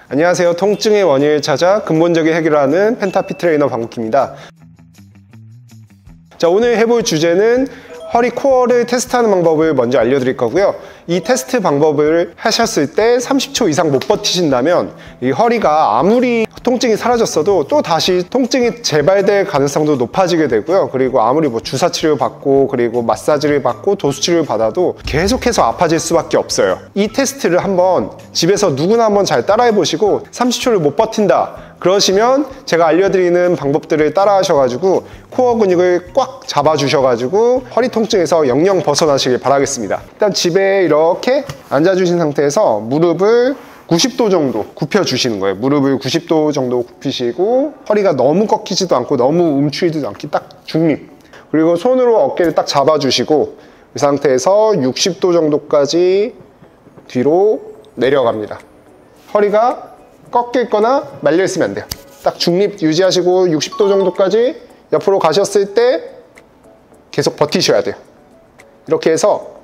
안녕하세요. 통증의 원인을 찾아 근본적인 해결을 하는 펜타피 트레이너 방국희입니다. 자, 오늘 해볼 주제는 허리 코어를 테스트하는 방법을 먼저 알려드릴 거고요. 이 테스트 방법을 하셨을 때 30초 이상 못 버티신다면 이 허리가 아무리 통증이 사라졌어도 또 다시 통증이 재발될 가능성도 높아지게 되고요. 그리고 아무리 주사 치료를 받고 그리고 마사지를 받고 도수 치료를 받아도 계속해서 아파질 수밖에 없어요. 이 테스트를 한번 집에서 누구나 한번 잘 따라해 보시고 30초를 못 버틴다 그러시면 제가 알려드리는 방법들을 따라 하셔가지고 코어 근육을 꽉 잡아주셔가지고 허리 통증에서 영영 벗어나시길 바라겠습니다. 일단 집에 이렇게 앉아주신 상태에서 무릎을 90도 정도 굽혀주시는 거예요. 무릎을 90도 정도 굽히시고 허리가 너무 꺾이지도 않고 너무 움츠리지도 않게 딱 중립. 그리고 손으로 어깨를 딱 잡아주시고 이 상태에서 60도 정도까지 뒤로 내려갑니다. 허리가 꺾였거나 말려있으면 안 돼요. 딱 중립 유지하시고 60도 정도까지 옆으로 가셨을 때 계속 버티셔야 돼요. 이렇게 해서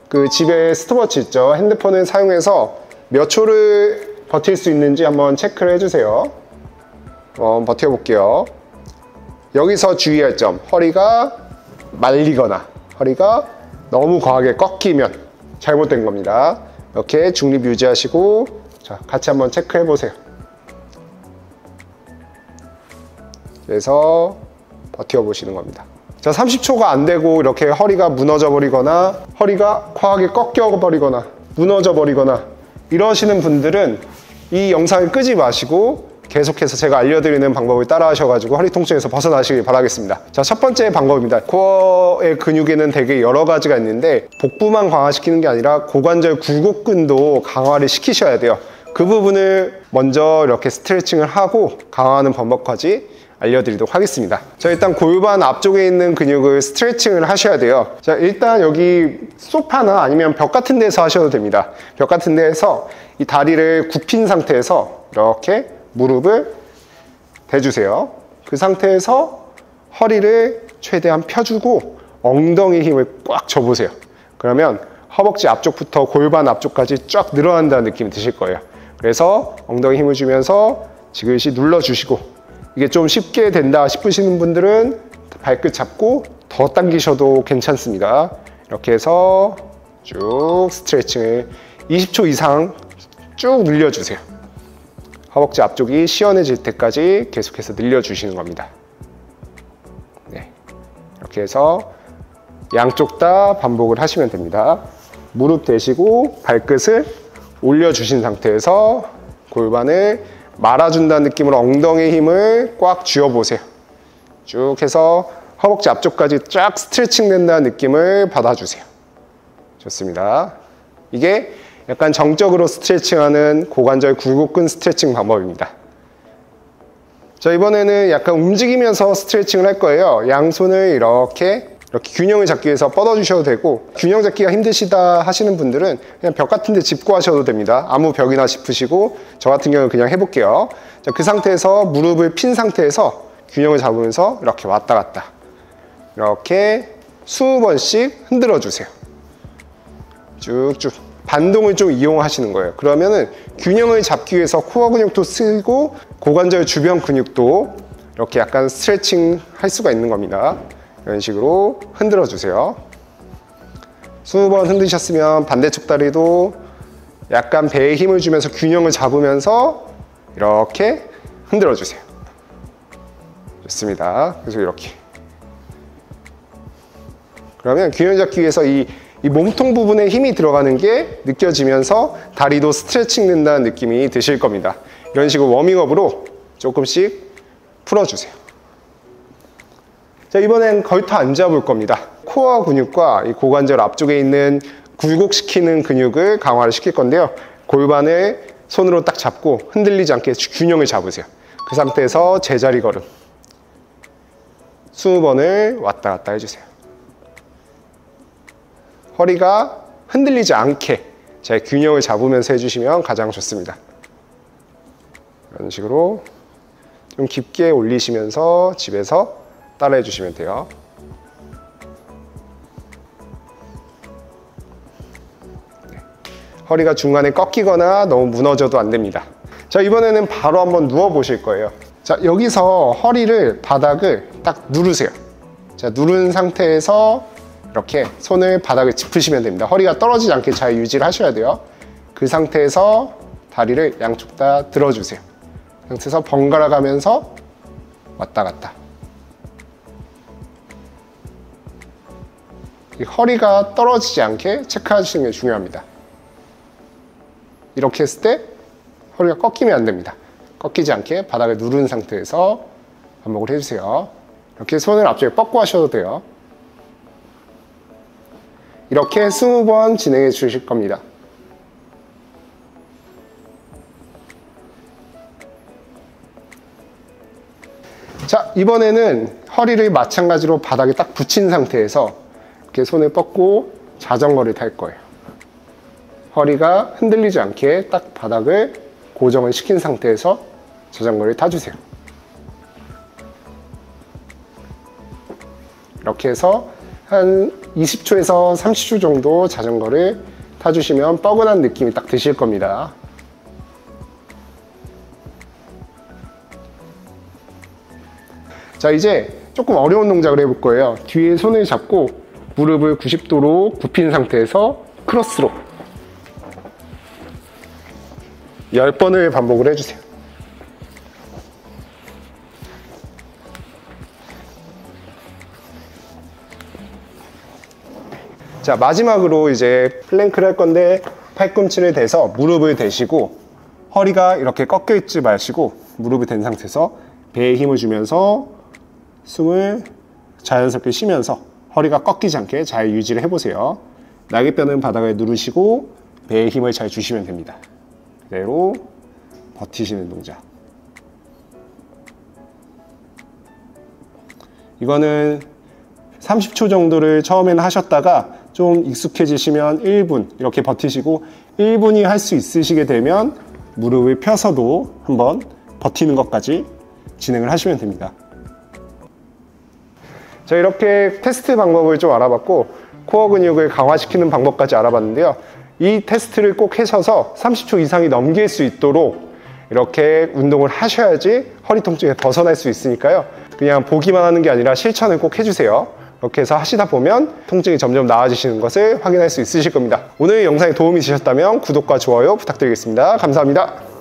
그 집에 스톱워치 있죠. 핸드폰을 사용해서 몇 초를 버틸 수 있는지 한번 체크를 해주세요. 한번 버텨볼게요. 여기서 주의할 점, 허리가 말리거나 허리가 너무 과하게 꺾이면 잘못된 겁니다. 이렇게 중립 유지하시고 자, 같이 한번 체크해 보세요. 그래서 버텨보시는 겁니다. 자, 30초가 안 되고 이렇게 허리가 무너져 버리거나 허리가 과하게 꺾여 버리거나 무너져 버리거나 이러시는 분들은 이 영상을 끄지 마시고 계속해서 제가 알려드리는 방법을 따라 하셔가지고 허리 통증에서 벗어나시길 바라겠습니다. 자, 첫 번째 방법입니다. 코어의 근육에는 되게 여러 가지가 있는데 복부만 강화시키는 게 아니라 고관절 굴곡근도 강화를 시키셔야 돼요. 그 부분을 먼저 이렇게 스트레칭을 하고 강화하는 방법까지 알려드리도록 하겠습니다. 자, 일단 골반 앞쪽에 있는 근육을 스트레칭을 하셔야 돼요. 자, 일단 여기 소파나 아니면 벽 같은 데서 하셔도 됩니다. 벽 같은 데에서 이 다리를 굽힌 상태에서 이렇게 무릎을 대주세요. 그 상태에서 허리를 최대한 펴주고 엉덩이 힘을 꽉 줘보세요. 그러면 허벅지 앞쪽부터 골반 앞쪽까지 쫙 늘어난다는 느낌이 드실 거예요. 그래서 엉덩이 힘을 주면서 지그시 눌러주시고 이게 좀 쉽게 된다 싶으시는 분들은 발끝 잡고 더 당기셔도 괜찮습니다. 이렇게 해서 쭉 스트레칭을 20초 이상 쭉 늘려주세요. 허벅지 앞쪽이 시원해질 때까지 계속해서 늘려주시는 겁니다. 네. 이렇게 해서 양쪽 다 반복을 하시면 됩니다. 무릎 대시고 발끝을 올려주신 상태에서 골반을 말아준다는 느낌으로 엉덩이 힘을 꽉 쥐어보세요. 쭉 해서 허벅지 앞쪽까지 쫙 스트레칭 된다는 느낌을 받아주세요. 좋습니다. 이게 약간 정적으로 스트레칭하는 고관절 굴곡근 스트레칭 방법입니다. 자, 이번에는 약간 움직이면서 스트레칭을 할 거예요. 양손을 이렇게 균형을 잡기 위해서 뻗어주셔도 되고 균형 잡기가 힘드시다 하시는 분들은 그냥 벽 같은 데 짚고 하셔도 됩니다. 아무 벽이나 짚으시고 저 같은 경우는 그냥 해볼게요. 자, 그 상태에서 무릎을 핀 상태에서 균형을 잡으면서 이렇게 왔다 갔다 이렇게 20번씩 흔들어 주세요. 쭉쭉 반동을 좀 이용하시는 거예요. 그러면은 균형을 잡기 위해서 코어 근육도 쓰고 고관절 주변 근육도 이렇게 약간 스트레칭 할 수가 있는 겁니다. 이런 식으로 흔들어 주세요. 20번 흔드셨으면 반대쪽 다리도 약간 배에 힘을 주면서 균형을 잡으면서 이렇게 흔들어 주세요. 좋습니다. 그래서 이렇게 그러면 균형 잡기 위해서 이 몸통 부분에 힘이 들어가는 게 느껴지면서 다리도 스트레칭 된다는 느낌이 드실 겁니다. 이런 식으로 워밍업으로 조금씩 풀어주세요. 자, 이번엔 걸터 앉아 볼 겁니다. 코어 근육과 이 고관절 앞쪽에 있는 굴곡시키는 근육을 강화를 시킬 건데요. 골반을 손으로 딱 잡고 흔들리지 않게 균형을 잡으세요. 그 상태에서 제자리 걸음 20번을 왔다 갔다 해주세요. 허리가 흔들리지 않게 제 균형을 잡으면서 해주시면 가장 좋습니다. 이런 식으로 좀 깊게 올리시면서 집에서 따라해 주시면 돼요. 허리가 중간에 꺾이거나 너무 무너져도 안 됩니다. 자, 이번에는 바로 한번 누워 보실 거예요. 자, 여기서 허리를 바닥을 딱 누르세요. 자, 누른 상태에서 이렇게 손을 바닥을 짚으시면 됩니다. 허리가 떨어지지 않게 잘 유지를 하셔야 돼요. 그 상태에서 다리를 양쪽 다 들어주세요. 그 상태에서 번갈아 가면서 왔다 갔다. 이 허리가 떨어지지 않게 체크하시는 게 중요합니다. 이렇게 했을 때 허리가 꺾이면 안 됩니다. 꺾이지 않게 바닥을 누른 상태에서 반복을 해주세요. 이렇게 손을 앞쪽에 뻗고 하셔도 돼요. 이렇게 20번 진행해 주실 겁니다. 자, 이번에는 허리를 마찬가지로 바닥에 딱 붙인 상태에서 이렇게 손을 뻗고 자전거를 탈 거예요. 허리가 흔들리지 않게 딱 바닥을 고정을 시킨 상태에서 자전거를 타주세요. 이렇게 해서 한 20초에서 30초 정도 자전거를 타주시면 뻐근한 느낌이 딱 드실 겁니다. 자, 이제 조금 어려운 동작을 해볼 거예요. 뒤에 손을 잡고 무릎을 90도로 굽힌 상태에서 크로스로 10번을 반복을 해주세요. 자, 마지막으로 이제 플랭크를 할 건데 팔꿈치를 대서 무릎을 대시고 허리가 이렇게 꺾여 있지 마시고 무릎을 댄 상태에서 배에 힘을 주면서 숨을 자연스럽게 쉬면서 허리가 꺾이지 않게 잘 유지를 해보세요. 날개뼈는 바닥을 누르시고 배에 힘을 잘 주시면 됩니다. 그대로 버티시는 동작. 이거는 30초 정도를 처음에는 하셨다가 좀 익숙해지시면 1분 이렇게 버티시고 1분이 할 수 있으시게 되면 무릎을 펴서도 한번 버티는 것까지 진행을 하시면 됩니다. 자, 이렇게 테스트 방법을 좀 알아봤고 코어 근육을 강화시키는 방법까지 알아봤는데요. 이 테스트를 꼭 하셔서 30초 이상이 넘길 수 있도록 이렇게 운동을 하셔야지 허리 통증에 벗어날 수 있으니까요. 그냥 보기만 하는 게 아니라 실천을 꼭 해주세요. 이렇게 해서 하시다 보면 통증이 점점 나아지시는 것을 확인할 수 있으실 겁니다. 오늘 영상이 도움이 되셨다면 구독과 좋아요 부탁드리겠습니다. 감사합니다.